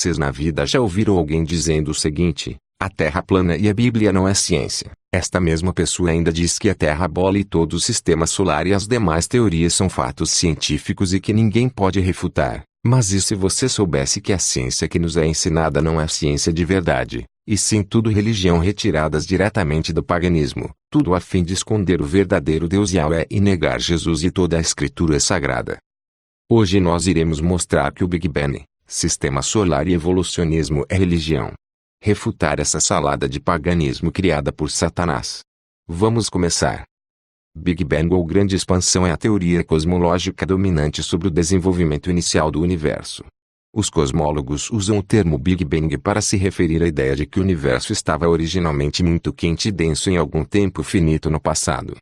vocês na vida já ouviram alguém dizendo o seguinte: a Terra plana e a Bíblia não é ciência. Esta mesma pessoa ainda diz que a Terra bola e todo o sistema solar e as demais teorias são fatos científicos e que ninguém pode refutar. Mas e se você soubesse que a ciência que nos é ensinada não é ciência de verdade, e sim tudo religião retiradas diretamente do paganismo, tudo a fim de esconder o verdadeiro Deus Yahweh e negar Jesus e toda a Escritura Sagrada? Hoje nós iremos mostrar que o Big Bang, sistema solar e evolucionismo é religião. Refutar essa salada de paganismo criada por Satanás. Vamos começar. Big Bang ou grande expansão é a teoria cosmológica dominante sobre o desenvolvimento inicial do universo. Os cosmólogos usam o termo Big Bang para se referir à ideia de que o universo estava originalmente muito quente e denso em algum tempo finito no passado.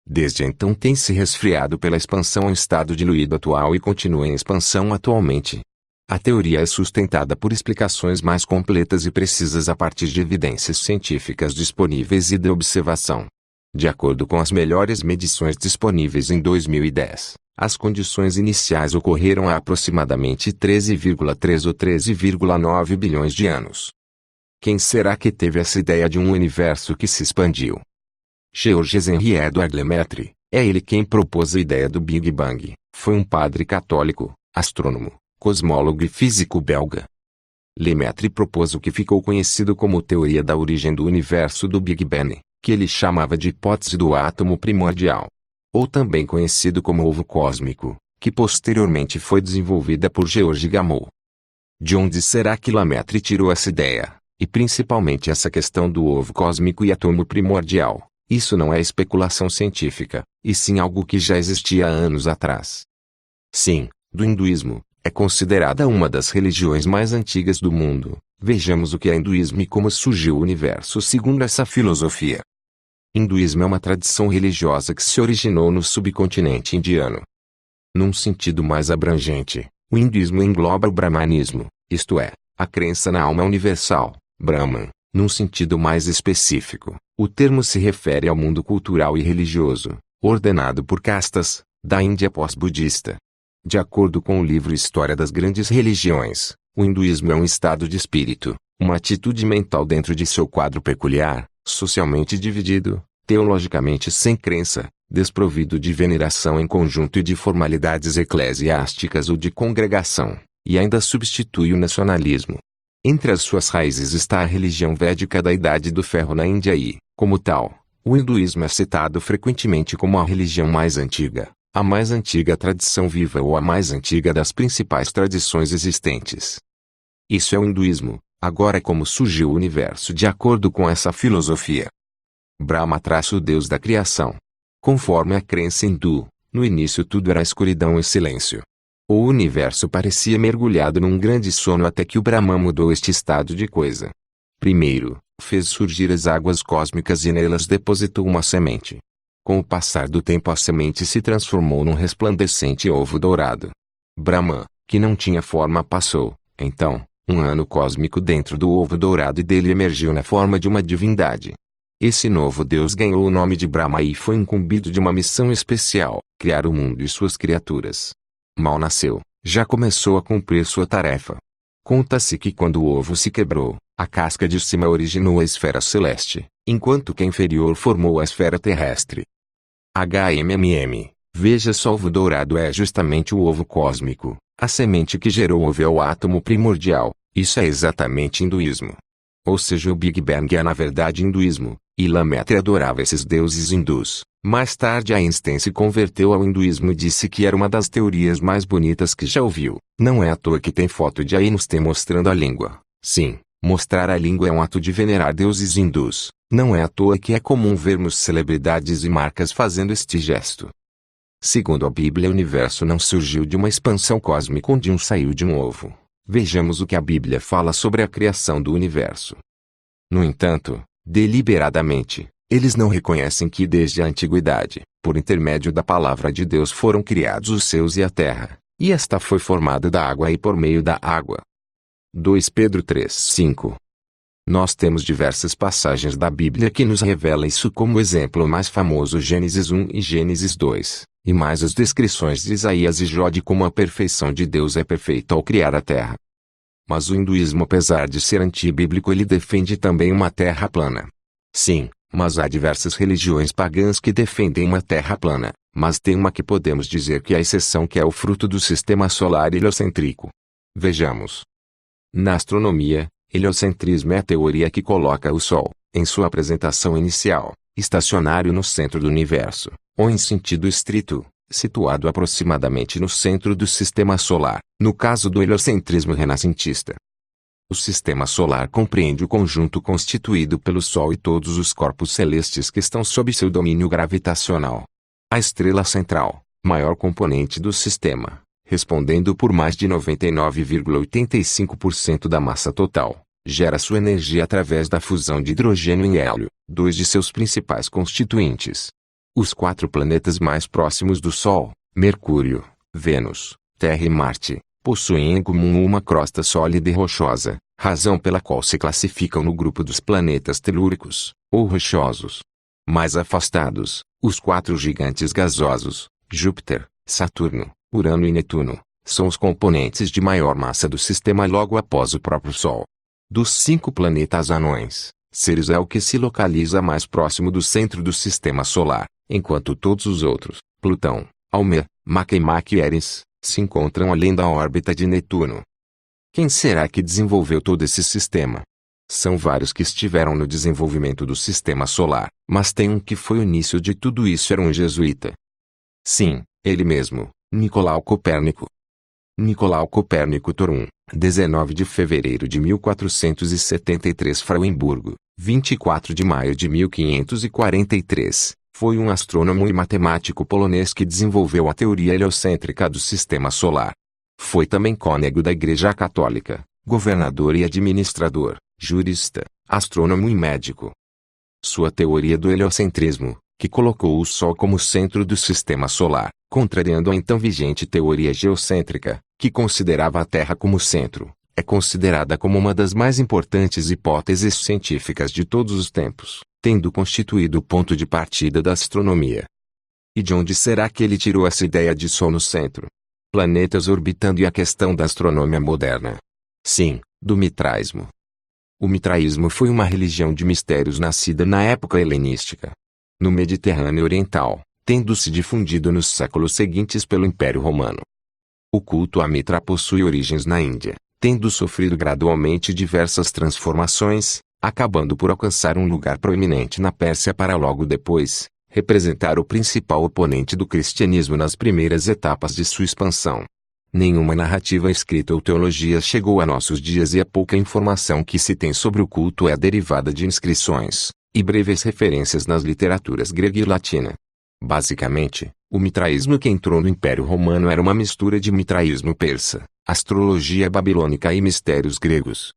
Desde então tem se resfriado pela expansão ao estado diluído atual e continua em expansão atualmente. A teoria é sustentada por explicações mais completas e precisas a partir de evidências científicas disponíveis e de observação. De acordo com as melhores medições disponíveis em 2010, as condições iniciais ocorreram há aproximadamente 13,3 ou 13,9 bilhões de anos. Quem será que teve essa ideia de um universo que se expandiu? Georges Henri Edouard Lemaitre, é ele quem propôs a ideia do Big Bang. Foi um padre católico, astrônomo, cosmólogo e físico belga. Lemaitre propôs o que ficou conhecido como teoria da origem do universo do Big Bang, que ele chamava de hipótese do átomo primordial, ou também conhecido como ovo cósmico, que posteriormente foi desenvolvida por Georges Gamow. De onde será que Lemaitre tirou essa ideia, e principalmente essa questão do ovo cósmico e átomo primordial? Isso não é especulação científica, e sim algo que já existia há anos atrás. Sim, do hinduísmo. É considerada uma das religiões mais antigas do mundo. Vejamos o que é hinduísmo e como surgiu o universo segundo essa filosofia. Hinduísmo é uma tradição religiosa que se originou no subcontinente indiano. Num sentido mais abrangente, o hinduísmo engloba o brahmanismo, isto é, a crença na alma universal, Brahman. Num sentido mais específico, o termo se refere ao mundo cultural e religioso, ordenado por castas, da Índia pós-budista. De acordo com o livro História das Grandes Religiões, o hinduísmo é um estado de espírito, uma atitude mental dentro de seu quadro peculiar, socialmente dividido, teologicamente sem crença, desprovido de veneração em conjunto e de formalidades eclesiásticas ou de congregação, e ainda substitui o nacionalismo. Entre as suas raízes está a religião védica da Idade do Ferro na Índia e, como tal, o hinduísmo é citado frequentemente como a religião mais antiga, a mais antiga tradição viva ou a mais antiga das principais tradições existentes. Isso é o hinduísmo. Agora como surgiu o universo de acordo com essa filosofia? Brahma traça o deus da criação. Conforme a crença hindu, no início tudo era escuridão e silêncio. O universo parecia mergulhado num grande sono até que o Brahman mudou este estado de coisa. Primeiro, fez surgir as águas cósmicas e nelas depositou uma semente. Com o passar do tempo a semente se transformou num resplandecente ovo dourado. Brahman, que não tinha forma passou, então, um ano cósmico dentro do ovo dourado e dele emergiu na forma de uma divindade. Esse novo Deus ganhou o nome de Brahma e foi incumbido de uma missão especial, criar o mundo e suas criaturas. Mal nasceu, já começou a cumprir sua tarefa. Conta-se que quando o ovo se quebrou, a casca de cima originou a esfera celeste, enquanto que a inferior formou a esfera terrestre. Veja só, o ovo dourado é justamente o ovo cósmico, a semente que gerou o ovo é o átomo primordial, isso é exatamente hinduísmo. Ou seja, o Big Bang é na verdade hinduísmo, e Lemaitre adorava esses deuses hindus. Mais tarde Einstein se converteu ao hinduísmo e disse que era uma das teorias mais bonitas que já ouviu. Não é à toa que tem foto de Einstein mostrando a língua. Sim, mostrar a língua é um ato de venerar deuses hindus. Não é à toa que é comum vermos celebridades e marcas fazendo este gesto. Segundo a Bíblia, o universo não surgiu de uma expansão cósmica onde um saiu de um ovo. Vejamos o que a Bíblia fala sobre a criação do universo. No entanto, deliberadamente, eles não reconhecem que desde a antiguidade, por intermédio da palavra de Deus foram criados os céus e a terra, e esta foi formada da água e por meio da água. 2 Pedro 3:5. Nós temos diversas passagens da Bíblia que nos revelam isso, como exemplo mais famoso Gênesis 1 e Gênesis 2, e mais as descrições de Isaías e Jó de como a perfeição de Deus é perfeita ao criar a terra. Mas o hinduísmo, apesar de ser antibíblico, ele defende também uma terra plana. Sim, mas há diversas religiões pagãs que defendem uma terra plana, mas tem uma que podemos dizer que é a exceção, que é o fruto do sistema solar heliocêntrico. Vejamos. Na astronomia, heliocentrismo é a teoria que coloca o Sol, em sua apresentação inicial, estacionário no centro do universo, ou em sentido estrito, situado aproximadamente no centro do sistema solar, no caso do heliocentrismo renascentista. O sistema solar compreende o conjunto constituído pelo Sol e todos os corpos celestes que estão sob seu domínio gravitacional. A estrela central, maior componente do sistema, respondendo por mais de 99,85% da massa total, gera sua energia através da fusão de hidrogênio e hélio, dois de seus principais constituintes. Os 4 planetas mais próximos do Sol, Mercúrio, Vênus, Terra e Marte, possuem em comum uma crosta sólida e rochosa, razão pela qual se classificam no grupo dos planetas telúricos, ou rochosos. Mais afastados, os 4 gigantes gasosos, Júpiter, Saturno, Urano e Netuno, são os componentes de maior massa do sistema logo após o próprio Sol. Dos 5 planetas anões, Ceres é o que se localiza mais próximo do centro do sistema solar, enquanto todos os outros, Plutão, Almir, Makemake e Eris, se encontram além da órbita de Netuno. Quem será que desenvolveu todo esse sistema? São vários que estiveram no desenvolvimento do sistema solar, mas tem um que foi o início de tudo isso, era um jesuíta. Sim, ele mesmo, Nicolau Copérnico. Nicolau Copérnico Torum, 19 de fevereiro de 1473, Frauenburgo, 24 de maio de 1543, foi um astrônomo e matemático polonês que desenvolveu a teoria heliocêntrica do sistema solar. Foi também cônego da Igreja Católica, governador e administrador, jurista, astrônomo e médico. Sua teoria do heliocentrismo, que colocou o Sol como centro do sistema solar, contrariando a então vigente teoria geocêntrica, que considerava a Terra como centro, é considerada como uma das mais importantes hipóteses científicas de todos os tempos, tendo constituído o ponto de partida da astronomia. E de onde será que ele tirou essa ideia de Sol no centro? Planetas orbitando e a questão da astronomia moderna. Sim, do mitraísmo. O mitraísmo foi uma religião de mistérios nascida na época helenística, no Mediterrâneo Oriental, tendo se difundido nos séculos seguintes pelo Império Romano. O culto a Mitra possui origens na Índia, tendo sofrido gradualmente diversas transformações, acabando por alcançar um lugar proeminente na Pérsia para logo depois representar o principal oponente do cristianismo nas primeiras etapas de sua expansão. Nenhuma narrativa escrita ou teologia chegou a nossos dias e a pouca informação que se tem sobre o culto é derivada de inscrições e breves referências nas literaturas grega e latina. Basicamente, o mitraísmo que entrou no Império Romano era uma mistura de mitraísmo persa, astrologia babilônica e mistérios gregos.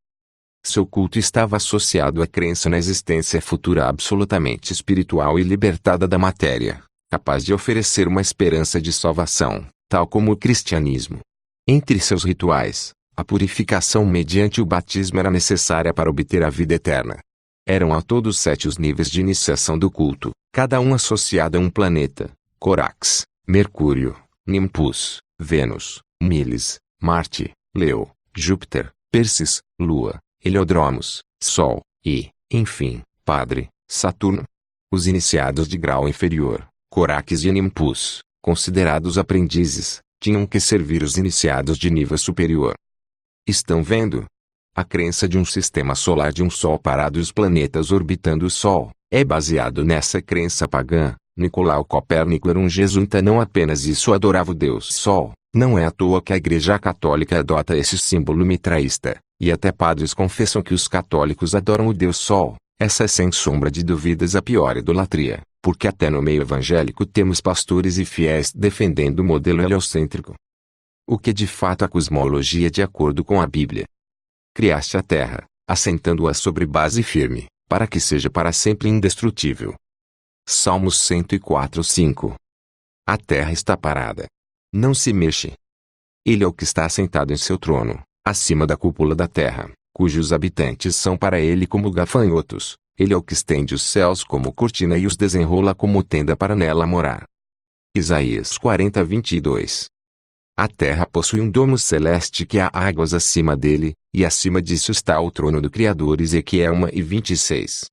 Seu culto estava associado à crença na existência futura absolutamente espiritual e libertada da matéria, capaz de oferecer uma esperança de salvação, tal como o cristianismo. Entre seus rituais, a purificação mediante o batismo era necessária para obter a vida eterna. Eram a todos 7 os níveis de iniciação do culto, cada um associado a um planeta: Corax, Mercúrio, Nimbus, Vênus, Miles, Marte, Leo, Júpiter, Persis, Lua, Heliodromos, Sol, e, enfim, Padre, Saturno. Os iniciados de grau inferior, Corax e Nimbus, considerados aprendizes, tinham que servir os iniciados de nível superior. Estão vendo? A crença de um sistema solar de um Sol parado e os planetas orbitando o Sol, é baseado nessa crença pagã. Nicolau Copérnico era um jesuíta, não apenas isso, adorava o Deus Sol. Não é à toa que a Igreja Católica adota esse símbolo mitraísta, e até padres confessam que os católicos adoram o Deus Sol. Essa é sem sombra de dúvidas a pior idolatria, porque até no meio evangélico temos pastores e fiéis defendendo o modelo heliocêntrico. O que de fato a cosmologia de acordo com a Bíblia? Criaste a terra, assentando-a sobre base firme, para que seja para sempre indestrutível. Salmos 104:5. A terra está parada. Não se mexe. Ele é o que está assentado em seu trono, acima da cúpula da terra, cujos habitantes são para ele como gafanhotos. Ele é o que estende os céus como cortina e os desenrola como tenda para nela morar. Isaías 40:22. A terra possui um domo celeste que há águas acima dele, e acima disso está o trono do Criador. Ezequiel 1:26.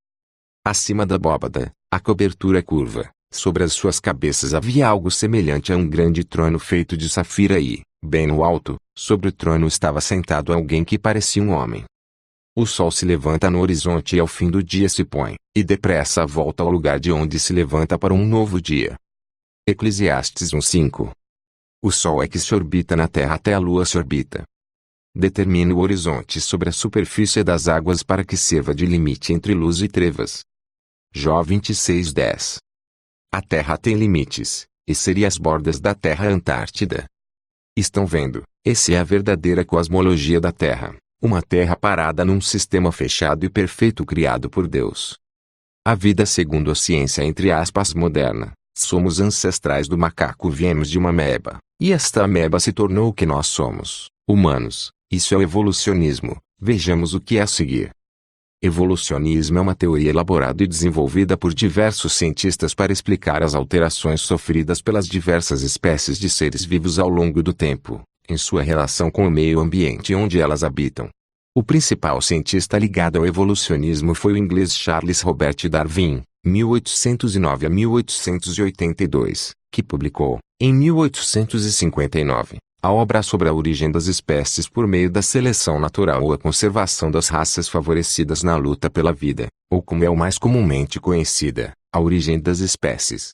Acima da abóbada, a cobertura curva, sobre as suas cabeças havia algo semelhante a um grande trono feito de safira e, bem no alto, sobre o trono estava sentado alguém que parecia um homem. O sol se levanta no horizonte e ao fim do dia se põe, e depressa volta ao lugar de onde se levanta para um novo dia. Eclesiastes 1:5. O sol é que se orbita na terra até a lua se orbita. Determina o horizonte sobre a superfície das águas para que sirva de limite entre luz e trevas. Jó 26:10. A terra tem limites, e seria as bordas da terra a Antártida. Estão vendo, essa é a verdadeira cosmologia da terra, uma terra parada num sistema fechado e perfeito criado por Deus. A vida segundo a ciência entre aspas moderna, somos ancestrais do macaco, viemos de uma ameba, e esta ameba se tornou o que nós somos, humanos. Isso é o evolucionismo, vejamos o que é a seguir. Evolucionismo é uma teoria elaborada e desenvolvida por diversos cientistas para explicar as alterações sofridas pelas diversas espécies de seres vivos ao longo do tempo, em sua relação com o meio ambiente onde elas habitam. O principal cientista ligado ao evolucionismo foi o inglês Charles Robert Darwin, 1809 a 1882, que publicou, em 1859, a obra sobre a origem das espécies por meio da seleção natural ou a conservação das raças favorecidas na luta pela vida, ou como é o mais comumente conhecida, a origem das espécies.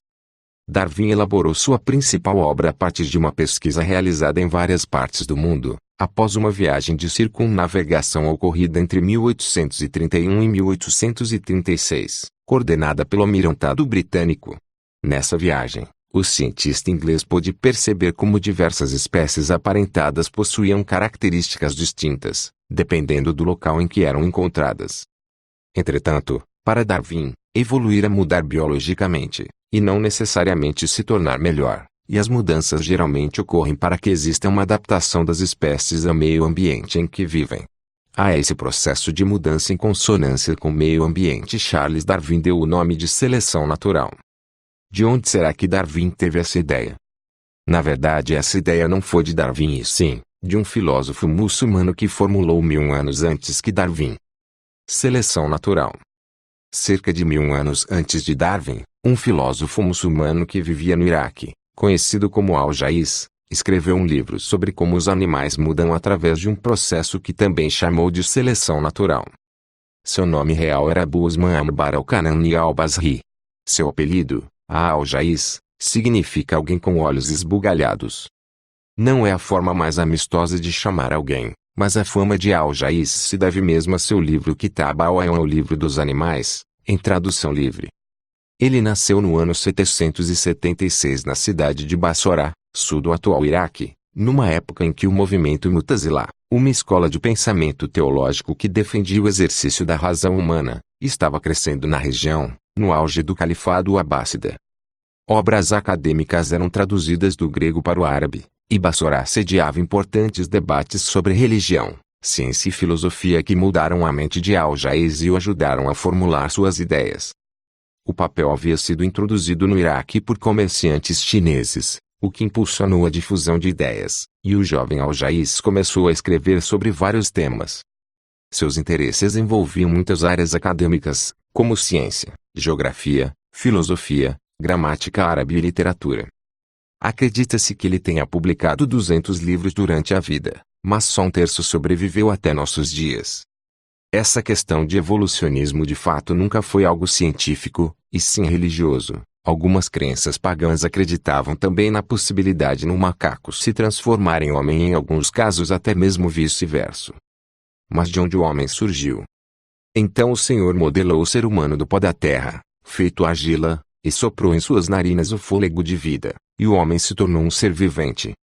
Darwin elaborou sua principal obra a partir de uma pesquisa realizada em várias partes do mundo, após uma viagem de circunnavegação ocorrida entre 1831 e 1836, coordenada pelo almirantado britânico. Nessa viagem, o cientista inglês pôde perceber como diversas espécies aparentadas possuíam características distintas, dependendo do local em que eram encontradas. Entretanto, para Darwin, evoluir é mudar biologicamente, e não necessariamente se tornar melhor, e as mudanças geralmente ocorrem para que exista uma adaptação das espécies ao meio ambiente em que vivem. A esse processo de mudança em consonância com o meio ambiente Charles Darwin deu o nome de seleção natural. De onde será que Darwin teve essa ideia? Na verdade, essa ideia não foi de Darwin e sim, de um filósofo muçulmano que formulou 1000 anos antes que Darwin. Seleção natural. Cerca de 1000 anos antes de Darwin, um filósofo muçulmano que vivia no Iraque, conhecido como Al-Jaiz, escreveu um livro sobre como os animais mudam através de um processo que também chamou de seleção natural. Seu nome real era Abu Osman Ambar al-Kanani al-Basri. Seu apelido, Al-Jaiz, significa alguém com olhos esbugalhados. Não é a forma mais amistosa de chamar alguém, mas a fama de Al-Jaiz se deve mesmo a seu livro Kitab al-Hayawan, o livro dos animais, em tradução livre. Ele nasceu no ano 776 na cidade de Bassorá, sul do atual Iraque, numa época em que o movimento Mu'tazila, uma escola de pensamento teológico que defendia o exercício da razão humana, estava crescendo na região, no auge do califado abássida. Obras acadêmicas eram traduzidas do grego para o árabe, e Bassorá sediava importantes debates sobre religião, ciência e filosofia que mudaram a mente de Al-Jaiz e o ajudaram a formular suas ideias. O papel havia sido introduzido no Iraque por comerciantes chineses, o que impulsionou a difusão de ideias, e o jovem Al-Jaiz começou a escrever sobre vários temas. Seus interesses envolviam muitas áreas acadêmicas, como ciência, geografia, filosofia, gramática árabe e literatura. Acredita-se que ele tenha publicado 200 livros durante a vida, mas só um terço sobreviveu até nossos dias. Essa questão de evolucionismo de fato nunca foi algo científico, e sim religioso. Algumas crenças pagãs acreditavam também na possibilidade de um macaco se transformar em homem e em alguns casos até mesmo vice-versa. Mas de onde o homem surgiu? Então o Senhor modelou o ser humano do pó da terra, feito argila, e soprou em suas narinas o fôlego de vida, e o homem se tornou um ser vivente.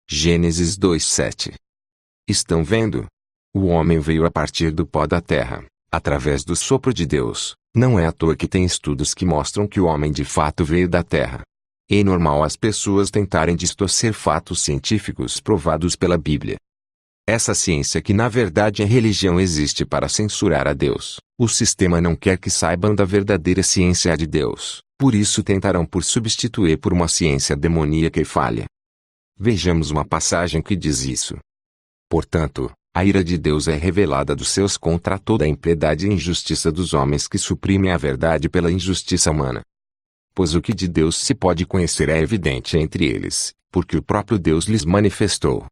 Gênesis 2:7. Estão vendo? O homem veio a partir do pó da terra, através do sopro de Deus. Não é à toa que tem estudos que mostram que o homem de fato veio da terra. É normal as pessoas tentarem distorcer fatos científicos provados pela Bíblia. Essa ciência que na verdade é religião existe para censurar a Deus. O sistema não quer que saibam da verdadeira ciência de Deus, por isso tentarão por substituir por uma ciência demoníaca e falha. Vejamos uma passagem que diz isso. Portanto, A ira de Deus é revelada dos céus contra toda a impiedade e injustiça dos homens que suprimem a verdade pela injustiça humana. Pois o que de Deus se pode conhecer é evidente entre eles, porque o próprio Deus lhes manifestou.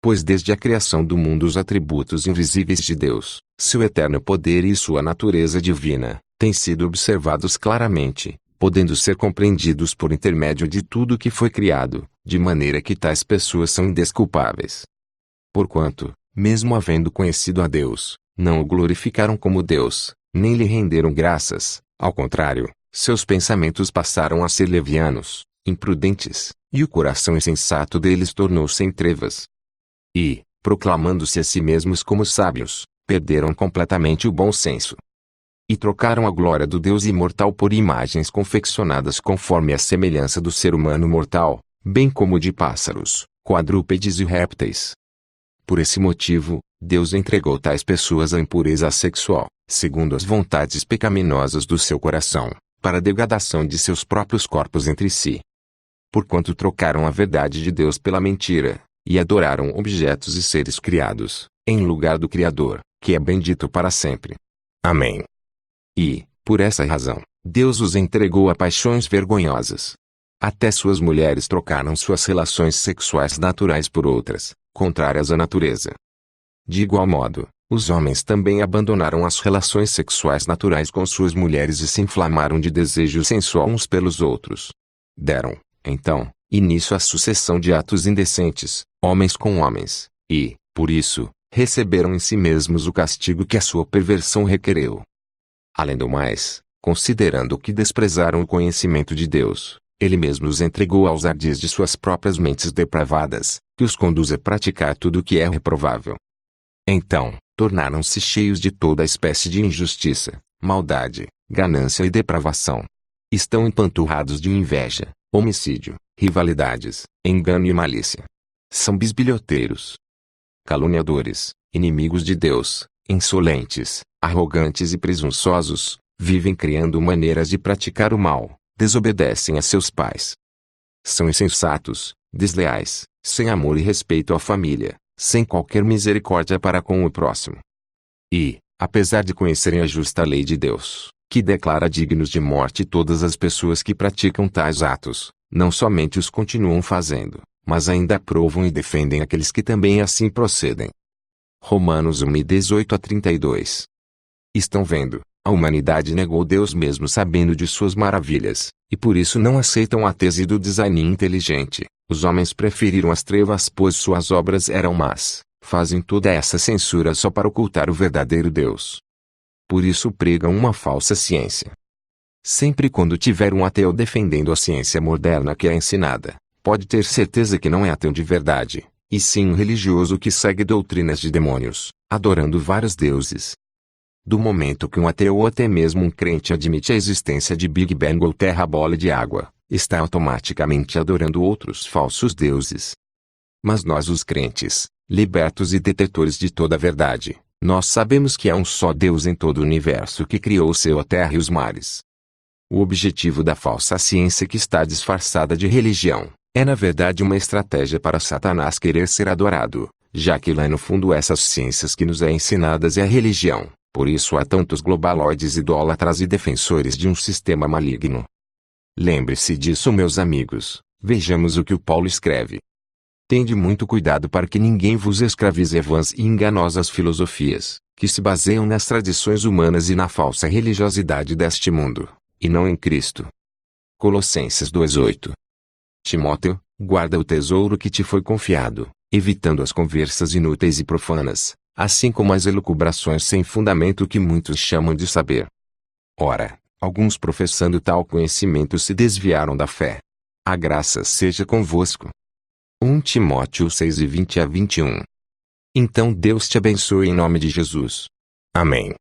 Pois desde a criação do mundo os atributos invisíveis de Deus, seu eterno poder e sua natureza divina, têm sido observados claramente, podendo ser compreendidos por intermédio de tudo que foi criado, de maneira que tais pessoas são indesculpáveis. Porquanto, mesmo havendo conhecido a Deus, não o glorificaram como Deus, nem lhe renderam graças, ao contrário, seus pensamentos passaram a ser levianos, imprudentes, e o coração insensato deles tornou-se em trevas. E, proclamando-se a si mesmos como sábios, perderam completamente o bom senso. E trocaram a glória do Deus imortal por imagens confeccionadas conforme a semelhança do ser humano mortal, bem como de pássaros, quadrúpedes e répteis. Por esse motivo, Deus entregou tais pessoas à impureza sexual, segundo as vontades pecaminosas do seu coração, para a degradação de seus próprios corpos entre si. Porquanto trocaram a verdade de Deus pela mentira, e adoraram objetos e seres criados, em lugar do Criador, que é bendito para sempre. Amém. E, por essa razão, Deus os entregou a paixões vergonhosas. Até suas mulheres trocaram suas relações sexuais naturais por outras, contrárias à natureza. De igual modo, os homens também abandonaram as relações sexuais naturais com suas mulheres e se inflamaram de desejo sensual uns pelos outros. Deram, então, início à sucessão de atos indecentes, homens com homens, e, por isso, receberam em si mesmos o castigo que a sua perversão requereu. Além do mais, considerando que desprezaram o conhecimento de Deus, Ele mesmo os entregou aos ardis de suas próprias mentes depravadas, que os conduz a praticar tudo o que é reprovável. Então, tornaram-se cheios de toda espécie de injustiça, maldade, ganância e depravação. Estão empanturrados de inveja, homicídio, rivalidades, engano e malícia. São bisbilhoteiros, caluniadores, inimigos de Deus, insolentes, arrogantes e presunçosos, vivem criando maneiras de praticar o mal, desobedecem a seus pais. São insensatos, desleais, sem amor e respeito à família, sem qualquer misericórdia para com o próximo. E, apesar de conhecerem a justa lei de Deus, que declara dignos de morte todas as pessoas que praticam tais atos, não somente os continuam fazendo, mas ainda aprovam e defendem aqueles que também assim procedem. Romanos 1:18-32. Estão vendo, a humanidade negou Deus mesmo sabendo de suas maravilhas, e por isso não aceitam a tese do design inteligente. Os homens preferiram as trevas pois suas obras eram más, fazem toda essa censura só para ocultar o verdadeiro Deus. Por isso pregam uma falsa ciência. Sempre quando tiver um ateu defendendo a ciência moderna que é ensinada, pode ter certeza que não é ateu de verdade, e sim um religioso que segue doutrinas de demônios, adorando vários deuses. Do momento que um ateu ou até mesmo um crente admite a existência de Big Bang ou terra bola de água, está automaticamente adorando outros falsos deuses. Mas nós os crentes, libertos e detetores de toda a verdade, nós sabemos que há um só Deus em todo o universo que criou o céu, a terra e os mares. O objetivo da falsa ciência que está disfarçada de religião, é na verdade uma estratégia para Satanás querer ser adorado, já que lá no fundo essas ciências que nos é ensinadas é a religião, por isso há tantos globaloides idólatras e defensores de um sistema maligno. Lembre-se disso, meus amigos. Vejamos o que o Paulo escreve. Tende muito cuidado para que ninguém vos escravize a vãs e enganosas filosofias, que se baseiam nas tradições humanas e na falsa religiosidade deste mundo, e não em Cristo. Colossenses 2:8. Timóteo, guarda o tesouro que te foi confiado, evitando as conversas inúteis e profanas, assim como as elucubrações sem fundamento que muitos chamam de saber. Ora, alguns professando tal conhecimento se desviaram da fé. A graça seja convosco. 1 Timóteo 6:20-21. Então Deus te abençoe em nome de Jesus. Amém.